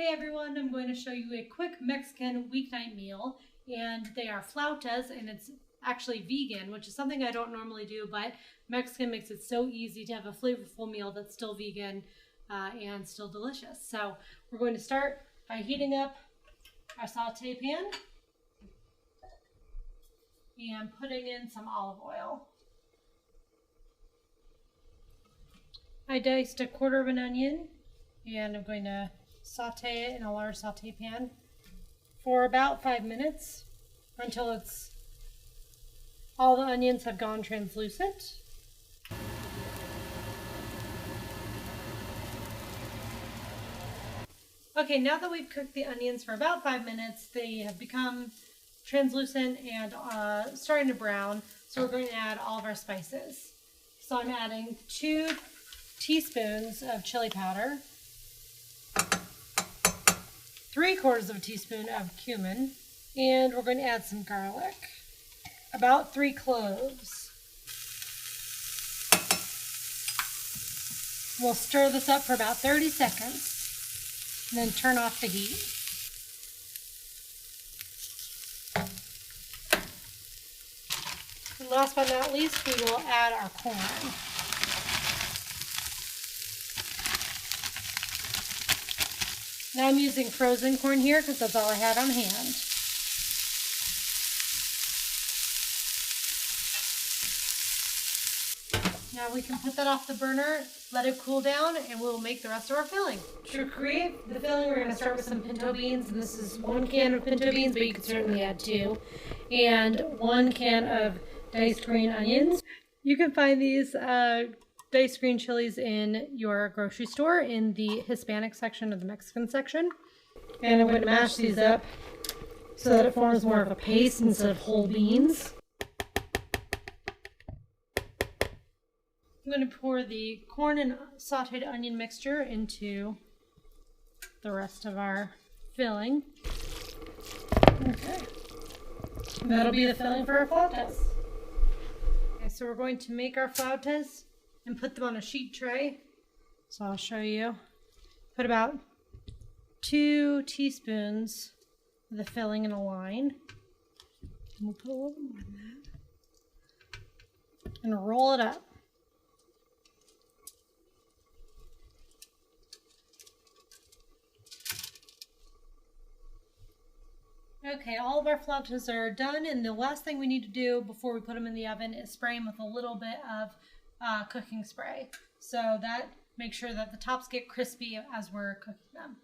Hey everyone, I'm going to show you a quick Mexican weeknight meal, and they are flautas, and it's actually vegan, which is something I don't normally do, but Mexican makes it so easy to have a flavorful meal that's still vegan and still delicious. So we're going to start by heating up our saute pan and putting in some olive oil. I diced a quarter of an onion, and I'm going to saute it in a large saute pan for about 5 minutes until all the onions have gone translucent. Okay, now that we've cooked the onions for about 5 minutes, they have become translucent and starting to brown. So we're going to add all of our spices. So I'm adding 2 teaspoons of chili powder, 3/4 of a teaspoon of cumin, and we're going to add some garlic, about 3 cloves. We'll stir this up for about 30 seconds and then turn off the heat. And last but not least, we will add our corn. Now I'm using frozen corn here because that's all I had on hand. Now we can put that off the burner, let it cool down, and we'll make the rest of our filling. To create the filling, we're going to start with some pinto beans, and this is 1 can of pinto beans, but you could certainly add 2, and 1 can of diced green onions. You can find these diced green chilies in your grocery store in the Hispanic section or the Mexican section. And I'm going to mash these up so that it forms more of a paste instead of whole beans. I'm going to pour the corn and sauteed onion mixture into the rest of our filling. Okay. That'll be the filling for our flautas. Okay, so we're going to make our flautas and put them on a sheet tray. So I'll show you. Put about 2 teaspoons of the filling in a line. And we'll put a little more than that. And roll it up. Okay, all of our flautas are done, and the last thing we need to do before we put them in the oven is spray them with a little bit of cooking spray. So that makes sure that the tops get crispy as we're cooking them.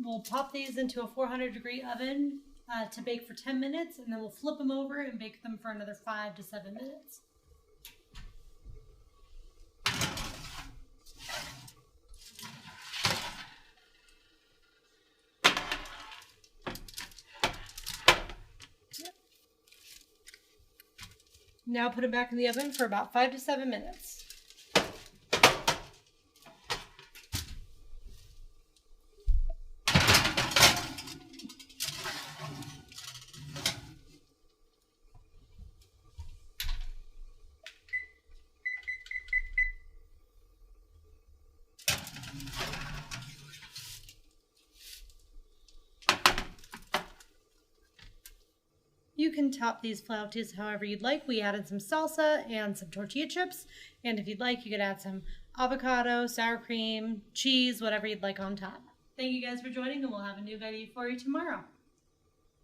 We'll pop these into a 400-degree oven to bake for 10 minutes, and then we'll flip them over and bake them for another 5 to 7 minutes. Now put it back in the oven for about 5 to 7 minutes. You can top these flautas however you'd like. We added some salsa and some tortilla chips, and if you'd like, you could add some avocado, sour cream, cheese, whatever you'd like on top. Thank you guys for joining, and we'll have a new video for you tomorrow.